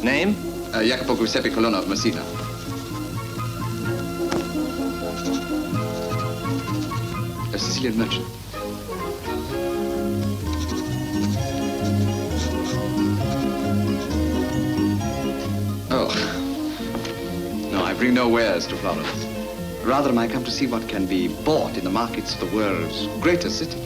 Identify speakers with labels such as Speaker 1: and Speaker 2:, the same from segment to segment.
Speaker 1: Name?
Speaker 2: Jacopo Giuseppe Colonna of Messina. A Sicilian merchant. Oh. No, I bring no wares to Florence. Rather, I come to see what can be bought in the markets of the world's greatest city.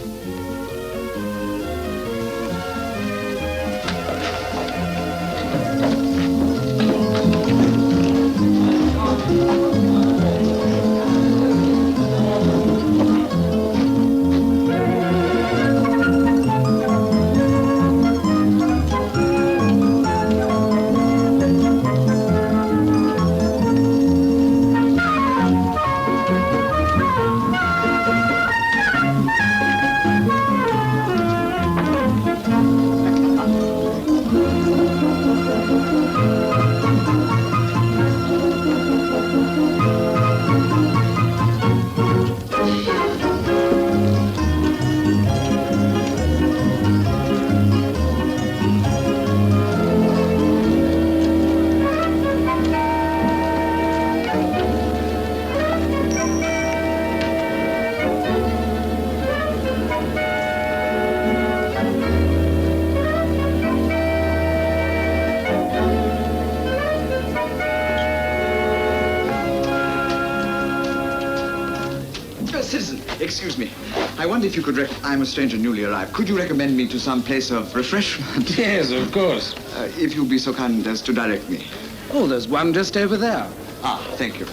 Speaker 2: Citizen, excuse me. I wonder if you could I'm a stranger newly arrived. Could you recommend me to some place of refreshment?
Speaker 3: Yes, of course.
Speaker 2: If you'd be so kind as to direct me.
Speaker 3: Oh, there's one just over there.
Speaker 2: Ah, thank you.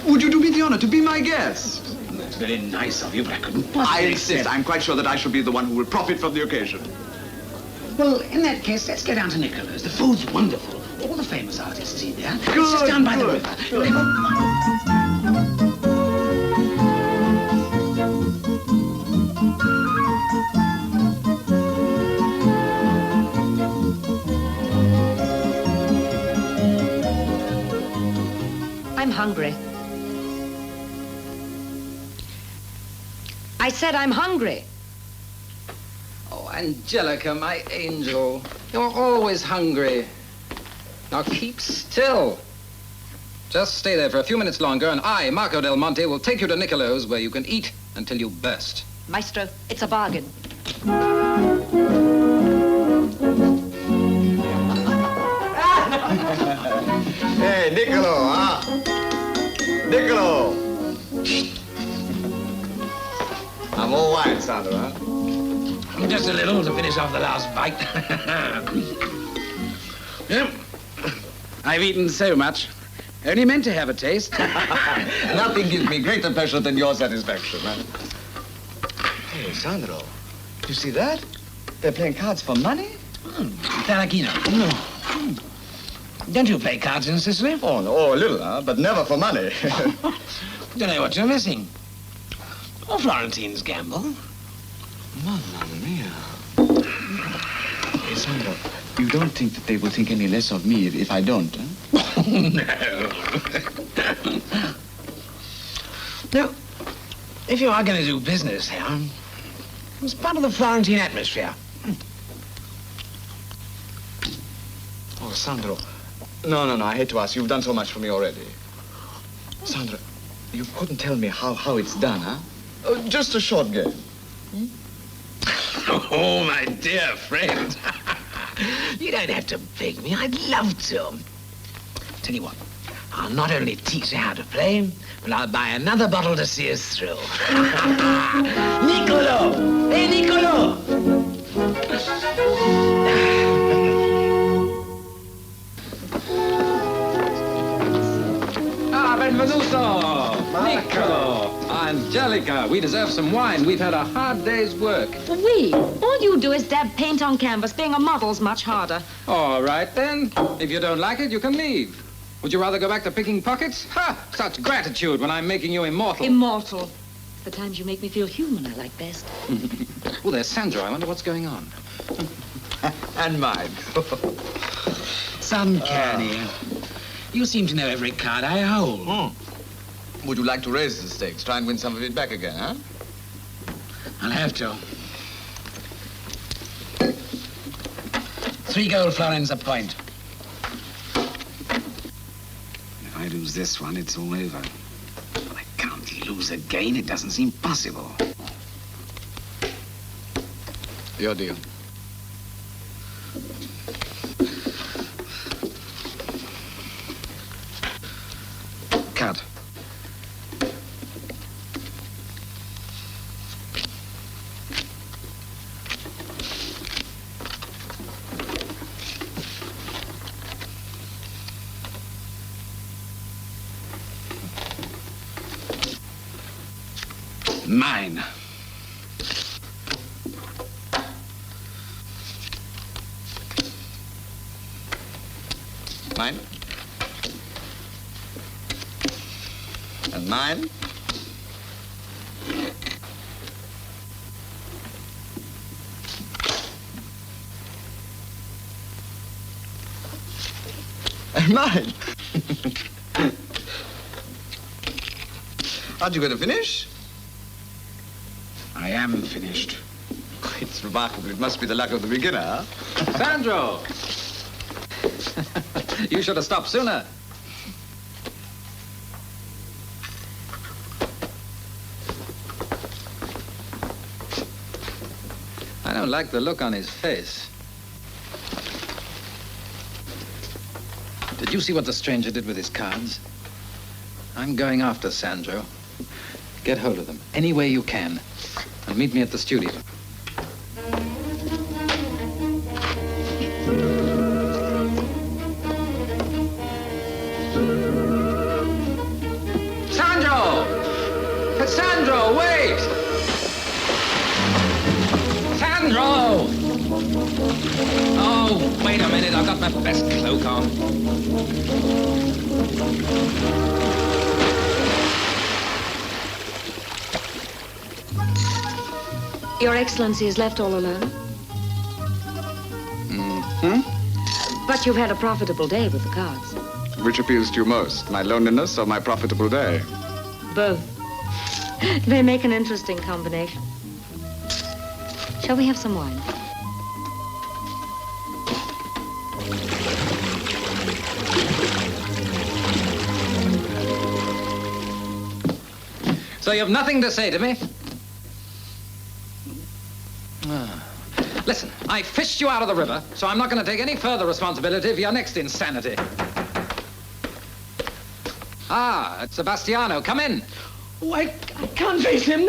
Speaker 2: Would you do me the honor to be my guest?
Speaker 3: That's very nice of you, but I couldn't
Speaker 2: I
Speaker 3: possibly
Speaker 2: insist.
Speaker 3: accept.
Speaker 2: I'm quite sure that I shall be the one who will profit from the occasion.
Speaker 3: Well, in that case, let's go down to Nicolo's. The food's wonderful. All the famous artists eat there. It's
Speaker 2: Good,
Speaker 3: just down by the
Speaker 2: good,
Speaker 3: river.
Speaker 2: good.
Speaker 3: They have
Speaker 4: I'm hungry. I said I'm hungry.
Speaker 1: Oh, Angelica, my angel. You're always hungry. Now keep still. Just stay there for a few minutes longer, and I, Marco Del Monte, will take you to Nicolo's, where you can eat until you burst.
Speaker 4: Maestro, it's a bargain.
Speaker 2: Hey, Niccolo, huh? Niccolo! I'm all wine, Sandro, huh?
Speaker 3: just a little to finish off the last bite. Yep. I've eaten so much. Only meant to have a taste.
Speaker 2: Nothing gives me greater pleasure than your satisfaction, huh? Hey, Sandro, you see that? They're playing cards for money?
Speaker 3: Tarachino. Don't you play cards in Sicily?
Speaker 2: Oh, no, oh, a little, huh? But never for money.
Speaker 3: Don't know what you're missing. All Florentines gamble.
Speaker 2: Mamma mia. Hey, Sandro, you don't think that they will think any less of me if I don't, huh?
Speaker 3: No. No, if you are going to do business here, it's part of the Florentine atmosphere.
Speaker 2: Oh, Sandro. No, I hate to ask. You've done so much for me already. Sandro, you couldn't tell me how it's done, huh? Just a short game.
Speaker 3: Oh, my dear friend. You don't have to beg me. I'd love to. Tell you what, I'll not only teach you how to play, but I'll buy another bottle to see us through. Niccolo! Hey, Niccolo!
Speaker 1: Benvenuto! Niccolo! Angelica, we deserve some wine. We've had a hard day's work.
Speaker 4: We? All you do is dab paint on canvas. Being a model's much harder.
Speaker 1: All right, then. If you don't like it, you can leave. Would you rather go back to picking pockets? Ha! Such gratitude when I'm making you immortal.
Speaker 4: Immortal. The times you make me feel human I like best.
Speaker 1: Oh, there's Sandro. I wonder what's going on.
Speaker 2: And mine.
Speaker 3: Some canny. You seem to know every card I hold.
Speaker 2: Would you like to raise the stakes? Try and win some of it back again, huh?
Speaker 3: I'll have to. 3 gold florins a point. If I lose this one, it's all over. I can't lose again. It doesn't seem possible.
Speaker 2: Your deal.
Speaker 1: Cut.
Speaker 3: Mine.
Speaker 2: Mine. And mine. And mine. Aren't you going to finish?
Speaker 3: I am finished.
Speaker 2: It's remarkable. It must be the luck of the beginner, huh?
Speaker 1: Sandro! You should have stopped sooner. I don't like the look on his face. Did you see what the stranger did with his cards? I'm going after Sandro. Get hold of them any way you can and meet me at the studio. Sandro, wait! Sandro! Oh, wait a minute, I've got my best cloak on.
Speaker 4: Your Excellency is left all alone. But you've had a profitable day with the cards.
Speaker 2: Which appeals to you most, my loneliness or my profitable day?
Speaker 4: Both. They make an interesting combination. Shall we have some wine?
Speaker 1: So you've nothing to say to me? Listen, I fished you out of the river, so I'm not going to take any further responsibility for your next insanity. Ah, it's Sebastiano. Come in.
Speaker 3: Oh, I can't face him.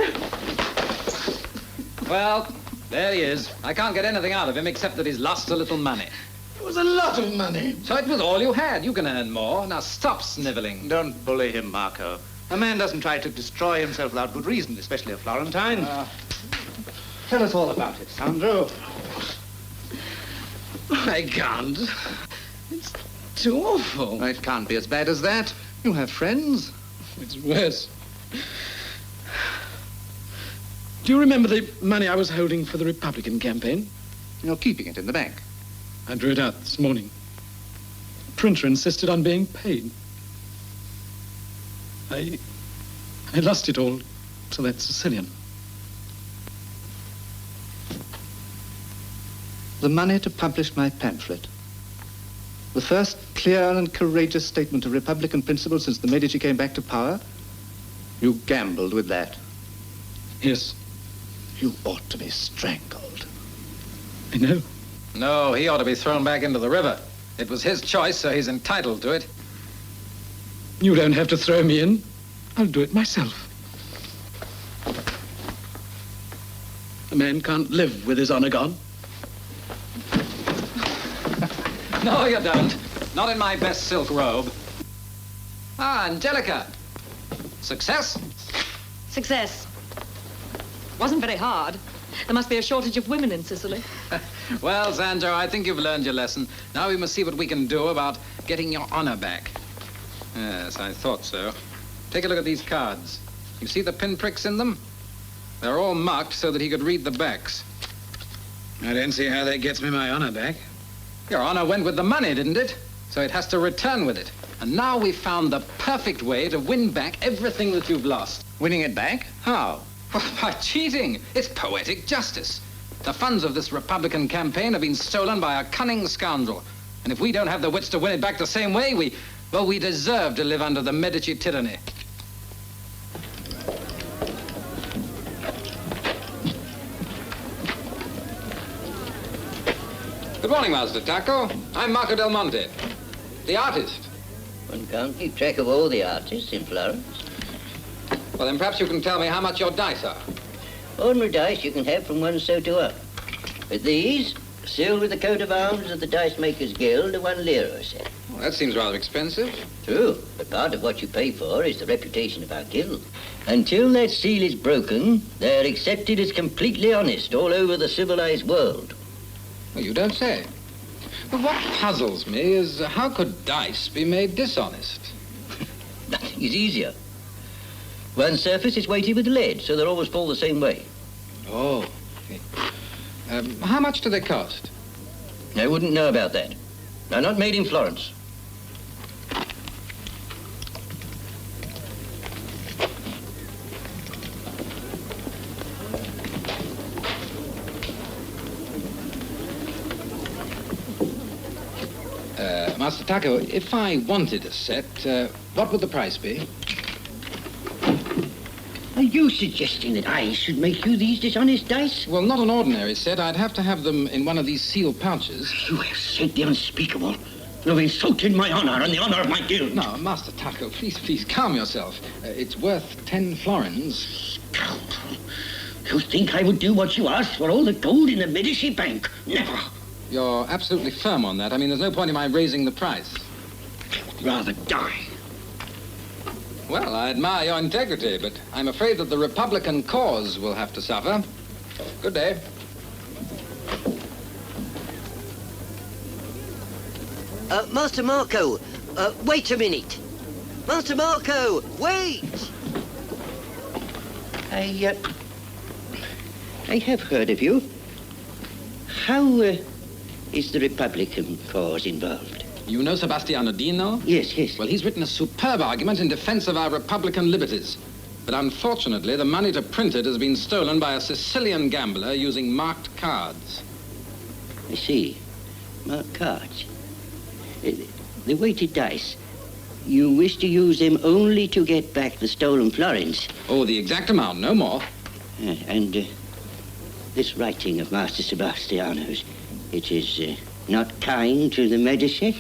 Speaker 1: Well, there he is. I can't get anything out of him except that he's lost a little money.
Speaker 3: It was a lot of money.
Speaker 1: So it was all you had. You can earn more. Now stop sniveling.
Speaker 5: Don't bully him, Marco. A man doesn't try to destroy himself without good reason, especially a Florentine. Tell us all about it, Sandro.
Speaker 3: I can't. It's too awful.
Speaker 5: It can't be as bad as that. You have friends.
Speaker 3: It's worse. Do you remember the money I was holding for the Republican campaign?
Speaker 5: You're keeping it in the bank.
Speaker 3: I drew it out this morning. The printer insisted on being paid. I lost it all to that Sicilian.
Speaker 5: The money to publish my pamphlet. The first clear and courageous statement of Republican principles since the Medici came back to power. You gambled with that.
Speaker 3: Yes.
Speaker 5: You ought to be strangled.
Speaker 3: I know.
Speaker 1: No, he ought to be thrown back into the river. It was his choice, so he's entitled to it.
Speaker 3: You don't have to throw me in. I'll do it myself. A man can't live with his honor gone.
Speaker 1: No, you don't. Not in my best silk robe. Ah, Angelica. Success?
Speaker 4: Success. Wasn't very hard. There must be a shortage of women in Sicily.
Speaker 1: Well, Sandro, I think you've learned your lesson. Now we must see what we can do about getting your honor back. Yes, I thought so. Take a look at these cards. You see the pinpricks in them? They're all marked so that he could read the backs.
Speaker 3: I don't see how that gets me my honor back.
Speaker 1: Your honor went with the money, didn't it? So it has to return with it. And now we've found the perfect way to win back everything that you've lost.
Speaker 2: Winning it back? How?
Speaker 1: Well, by cheating. It's poetic justice. The funds of this Republican campaign have been stolen by a cunning scoundrel. And if we don't have the wits to win it back the same way, we deserve to live under the Medici tyranny. Good morning, Master Taco. I'm Marco Del Monte, the artist.
Speaker 6: One can't keep track of all the artists in Florence.
Speaker 1: Well, then perhaps you can tell me how much your dice are.
Speaker 6: Ordinary dice you can have from 1 soto up. But these, sealed with the coat of arms of the Dice Makers Guild, are 1 lira a set.
Speaker 1: Well, that seems rather expensive.
Speaker 6: True, but part of what you pay for is the reputation of our guild. Until that seal is broken, they're accepted as completely honest all over the civilized world.
Speaker 1: Well, you don't say. But what puzzles me is how could dice be made dishonest?
Speaker 6: Nothing is easier. One surface is weighted with lead, so they'll always fall the same way.
Speaker 1: Oh. Okay. How much do they cost?
Speaker 6: I wouldn't know about that. They're not made in Florence.
Speaker 1: Master Taco, if I wanted a set, what would the price be?
Speaker 6: Are you suggesting that I should make you these dishonest dice?
Speaker 1: Well, not an ordinary set. I'd have to have them in one of these sealed pouches.
Speaker 6: You have said the unspeakable. You've insulted my honor and the honor of my guild.
Speaker 1: No, Master Taco, please, calm yourself. It's worth 10 florins.
Speaker 6: Scoundrel. You think I would do what you asked for all the gold in the Medici Bank? Never.
Speaker 1: You're absolutely firm on that. I mean, there's no point in my raising the price.
Speaker 6: I would rather die.
Speaker 1: Well, I admire your integrity, but I'm afraid that the Republican cause will have to suffer. Good day.
Speaker 7: Master Marco, wait a minute. Master Marco, wait!
Speaker 6: I have heard of you. How, is the Republican cause involved?
Speaker 1: You know Sebastiano Dino?
Speaker 6: Yes, yes.
Speaker 1: Well, he's written a superb argument in defense of our Republican liberties. But unfortunately, the money to print it has been stolen by a Sicilian gambler using marked cards.
Speaker 6: I see. Marked cards. The weighted dice. You wish to use them only to get back the stolen florins.
Speaker 1: Oh, the exact amount, no more.
Speaker 6: And this writing of Master Sebastiano's, it is not kind to the Medici?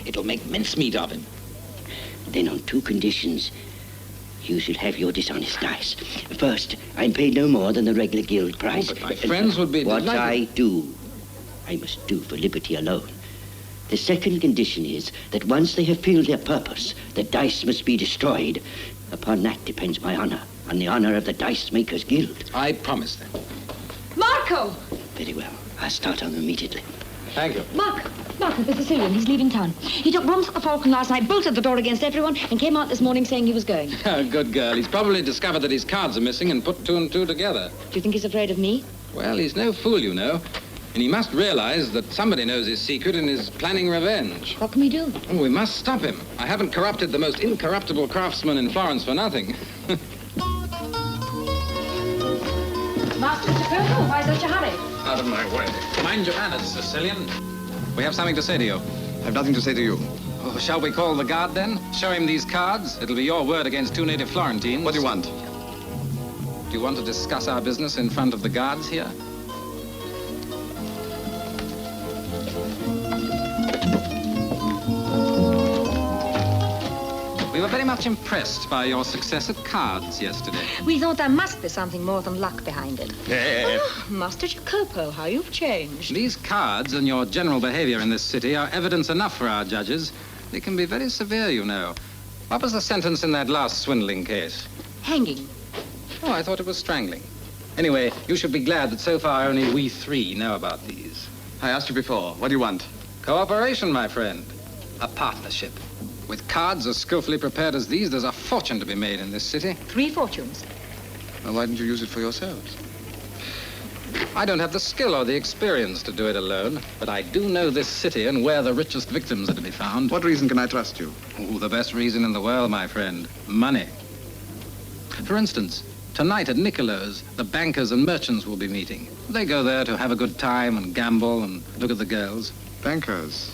Speaker 1: It'll make mincemeat of him.
Speaker 6: Then on 2 conditions, you should have your dishonest dice. First, I'm paid no more than the regular guild price.
Speaker 1: Oh, but my friends would be
Speaker 6: What
Speaker 1: delighted.
Speaker 6: I do, I must do for liberty alone. The second condition is that once they have filled their purpose, the dice must be destroyed. Upon that depends my honor, and the honor of the Dice Makers Guild.
Speaker 1: I promise them.
Speaker 4: Marco!
Speaker 6: Very well. I'll start on them immediately.
Speaker 1: Thank you.
Speaker 4: Marco, the Sicilian, he's leaving town. He took rooms at the Falcon last night, bolted the door against everyone, and came out this morning saying he was going.
Speaker 1: Good girl. He's probably discovered that his cards are missing and put 2 and 2 together.
Speaker 4: Do you think he's afraid of me?
Speaker 1: Well, he's no fool, you know. And he must realize that somebody knows his secret and is planning revenge.
Speaker 4: What can we do?
Speaker 1: Oh, we must stop him. I haven't corrupted the most incorruptible craftsman in Florence for nothing.
Speaker 4: Master Jacopo, why such a hurry?
Speaker 1: Out of my way. Mind your manners, Sicilian. We have something to say to you.
Speaker 2: I have nothing to say to you.
Speaker 1: Oh, shall we call the guard then? Show him these cards. It'll be your word against 2 native Florentines.
Speaker 2: What do you want?
Speaker 1: Do you want to discuss our business in front of the guards here? We were very much impressed by your success at cards yesterday.
Speaker 4: We thought there must be something more than luck behind it.
Speaker 2: Yes.
Speaker 4: Master Jacopo, how you've changed.
Speaker 1: These cards and your general behavior in this city are evidence enough for our judges. They can be very severe, you know. What was the sentence in that last swindling case?
Speaker 4: Hanging.
Speaker 1: Oh, I thought it was strangling. Anyway, you should be glad that so far only we 3 know about these.
Speaker 2: I asked you before. What do you want?
Speaker 1: Cooperation, my friend. A partnership. With cards as skillfully prepared as these, there's a fortune to be made in this city.
Speaker 4: 3 fortunes.
Speaker 2: Well, why didn't you use it for yourselves?
Speaker 1: I don't have the skill or the experience to do it alone, but I do know this city and where the richest victims are to be found.
Speaker 2: What reason can I trust you?
Speaker 1: Oh, the best reason in the world, my friend. Money. For instance, tonight at Nicolo's, the bankers and merchants will be meeting. They go there to have a good time and gamble and look at the girls.
Speaker 2: Bankers?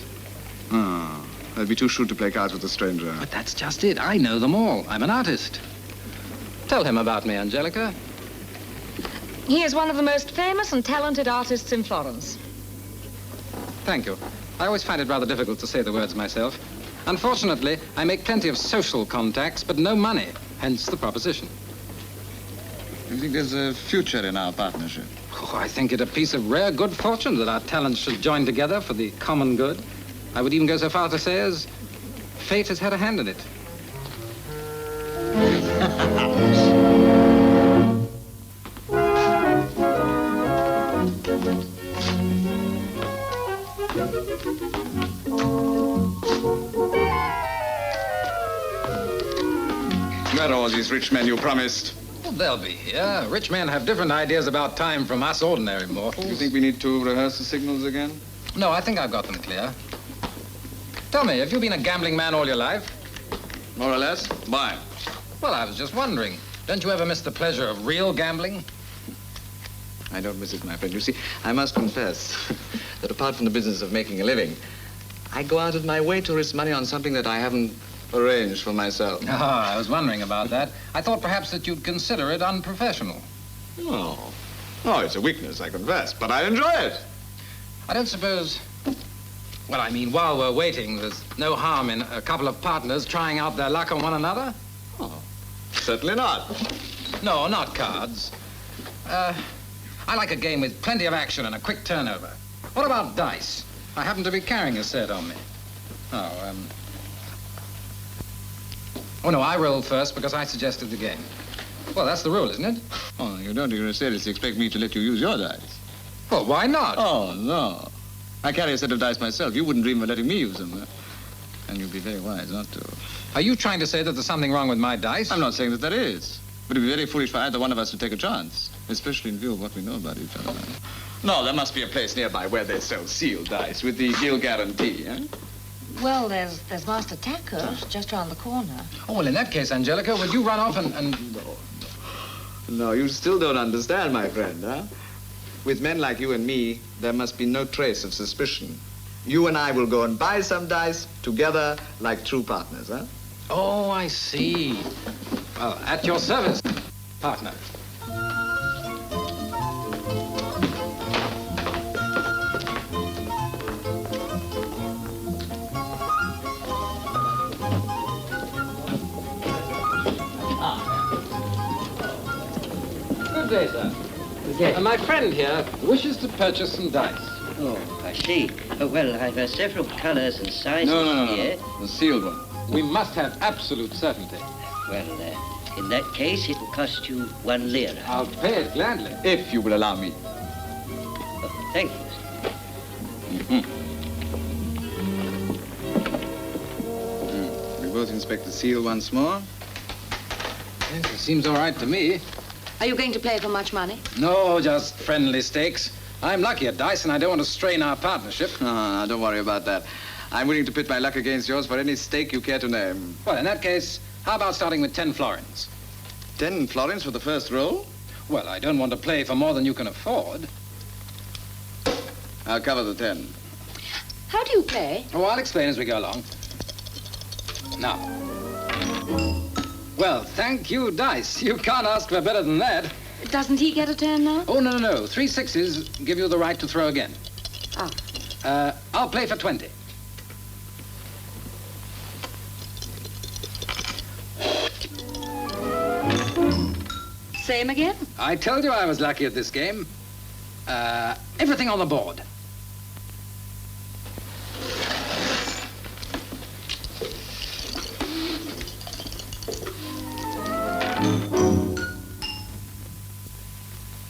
Speaker 2: Oh, I'd be too shrewd to play cards with a stranger.
Speaker 1: But that's just it. I know them all. I'm an artist. Tell him about me, Angelica.
Speaker 4: He is one of the most famous and talented artists in Florence.
Speaker 1: Thank you. I always find it rather difficult to say the words myself. Unfortunately, I make plenty of social contacts, but no money. Hence the proposition.
Speaker 2: You think there's a future in our partnership?
Speaker 1: Oh, I think it a piece of rare good fortune that our talents should join together for the common good. I would even go so far to say as fate has had a hand in it.
Speaker 2: Where are all these rich men you promised?
Speaker 1: Well, they'll be here. Rich men have different ideas about time from us ordinary mortals.
Speaker 2: You think we need to rehearse the signals again?
Speaker 1: No, I think I've got them clear. Tell me, have you been a gambling man all your life?
Speaker 2: More or less. Why?
Speaker 1: Well, I was just wondering. Don't you ever miss the pleasure of real gambling?
Speaker 2: I don't miss it, my friend. You see, I must confess that apart from the business of making a living, I go out of my way to risk money on something that I haven't arranged for myself.
Speaker 1: Oh, I was wondering about that. I thought perhaps that you'd consider it unprofessional.
Speaker 2: Oh, it's a weakness, I confess, but I enjoy it.
Speaker 1: I don't suppose... Well, I mean, while we're waiting, there's no harm in a couple of partners trying out their luck on one another?
Speaker 2: Oh, certainly not.
Speaker 1: No, not cards. I like a game with plenty of action and a quick turnover. What about dice? I happen to be carrying a set on me. Oh, no, I rolled first because I suggested the game. Well, that's the rule, isn't it?
Speaker 2: Oh, you don't seriously expect me to let you use your dice?
Speaker 1: Well, why not?
Speaker 2: Oh, no. I carry a set of dice myself. You wouldn't dream of letting me use them. And you'd be very wise not to.
Speaker 1: Are you trying to say that there's something wrong with my dice?
Speaker 2: I'm not saying that there is. But it'd be very foolish for either one of us to take a chance, especially in view of what we know about each other. No, there must be a place nearby where they sell sealed dice with the gill guarantee, eh?
Speaker 4: Well, there's Master Tacker's just round the corner.
Speaker 1: Oh, well, in that case, Angelica, would you run off and...
Speaker 2: No, you still don't understand, my friend, huh? With men like you and me, there must be no trace of suspicion. You and I will go and buy some dice together like true partners, huh?
Speaker 1: Oh, I see. Well, at your service, partner. Good day, sir.
Speaker 6: Good day.
Speaker 1: My friend here wishes to purchase some dice.
Speaker 6: Oh, I see. Well, I've several colors and sizes here.
Speaker 2: No. The sealed one.
Speaker 1: We must have absolute certainty.
Speaker 6: Well, in that case, it will cost you 1 lira.
Speaker 1: I'll pay it gladly.
Speaker 2: If you will allow me.
Speaker 6: Oh, thank you.
Speaker 2: We both inspect the seal once more.
Speaker 1: Yes, it seems all right to me.
Speaker 4: Are you going to play for much money?
Speaker 1: No, just friendly stakes. I'm lucky at dice, and I don't want to strain our partnership.
Speaker 2: No, don't worry about that. I'm willing to pit my luck against yours for any stake you care to name.
Speaker 1: Well, in that case, how about starting with 10 florins?
Speaker 2: 10 florins for the first roll?
Speaker 1: Well, I don't want to play for more than you can afford.
Speaker 2: I'll cover the 10.
Speaker 4: How do you play?
Speaker 1: Oh, I'll explain as we go along. Now. Well, thank you, dice. You can't ask for better than that.
Speaker 4: Doesn't he get a turn now?
Speaker 1: Oh, no. 3 sixes give you the right to throw again.
Speaker 4: Ah.
Speaker 1: I'll play for 20.
Speaker 4: Same again?
Speaker 1: I told you I was lucky at this game. Everything on the board.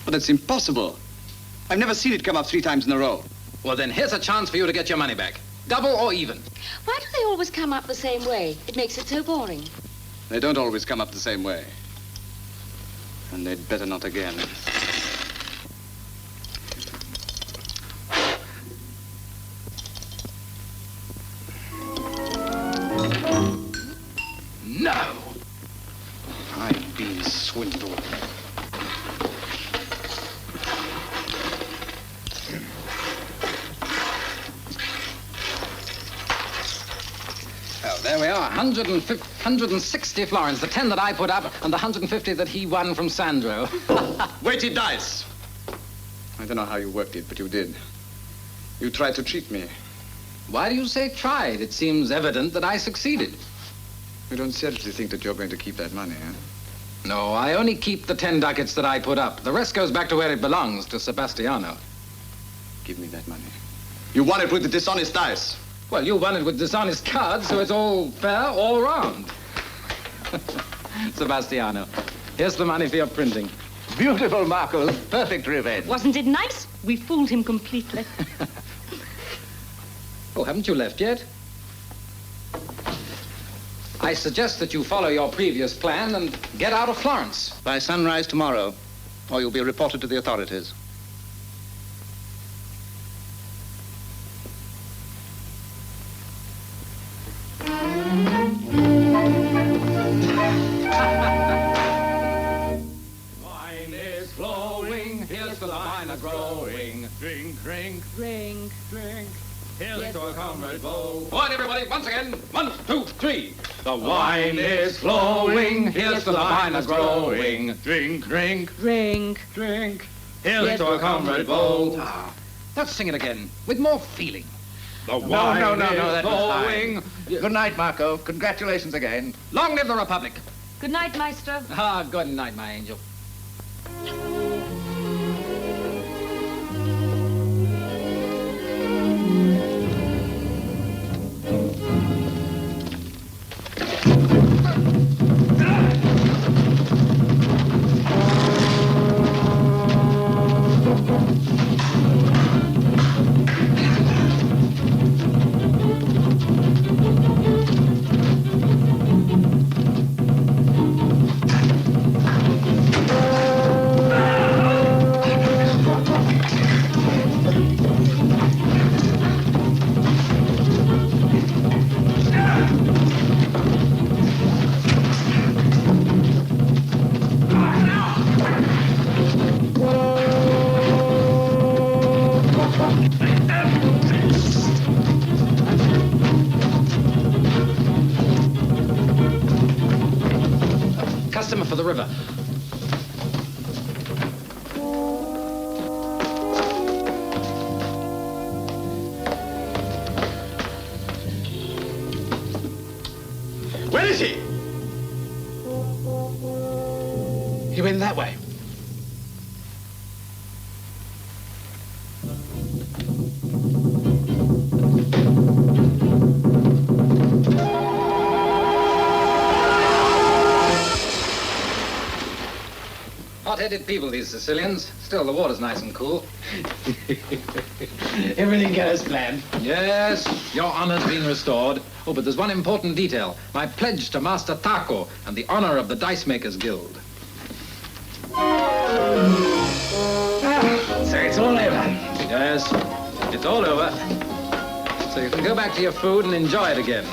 Speaker 2: But that's impossible. I've never seen it come up 3 times in a row.
Speaker 1: Well, then here's a chance for you to get your money back. Double or even.
Speaker 4: Why do they always come up the same way? It makes it so boring.
Speaker 2: They don't always come up the same way. And they'd better not again.
Speaker 1: There we are, 160 florins, the 10 that I put up and the 150 that he won from Sandro.
Speaker 2: Weighted dice. I don't know how you worked it, but you did. You tried to cheat me.
Speaker 1: Why do you say tried? It seems evident that I succeeded.
Speaker 2: You don't seriously think that you're going to keep that money, huh?
Speaker 1: No, I only keep the 10 ducats that I put up. The rest goes back to where it belongs, to Sebastiano.
Speaker 2: Give me that money. You won it with the dishonest dice.
Speaker 1: Well, you won it with dishonest cards, so it's all fair all round. Sebastiano, here's the money for your printing.
Speaker 5: Beautiful, Marco. Perfect revenge.
Speaker 4: Wasn't it nice? We fooled him completely.
Speaker 1: Oh, haven't you left yet? I suggest that you follow your previous plan and get out of Florence.
Speaker 5: By sunrise tomorrow, or you'll be reported to the authorities.
Speaker 1: Wine is flowing, here's to the wine a growing. Drink, drink,
Speaker 4: Drink.
Speaker 1: drink. Here's to a comrade bow. Go on, everybody, once again. 1, 2, 3. The wine is flowing, here's to the wine a growing. Drink, drink,
Speaker 4: Drink.
Speaker 1: drink. Here's to a comrade bow. Ah, let's sing it again, with more feeling. The wine
Speaker 5: No,
Speaker 1: is
Speaker 5: that was
Speaker 1: flowing.
Speaker 5: fine. Good night, Marco. Congratulations again.
Speaker 1: Long live the Republic.
Speaker 4: Good night, Maestro.
Speaker 1: Ah, good night, my angel. Customer for the river.
Speaker 2: Where is he?
Speaker 1: He went that way. Hot-headed people, these Sicilians. Still, the water's nice and cool.
Speaker 3: Everything goes planned.
Speaker 1: Yes, your honor's been restored. Oh, but there's one important detail. My pledge to Master Taco and the honor of the Dice Makers Guild.
Speaker 3: So it's all over.
Speaker 1: Yes, it's all over. So you can go back to your food and enjoy it again.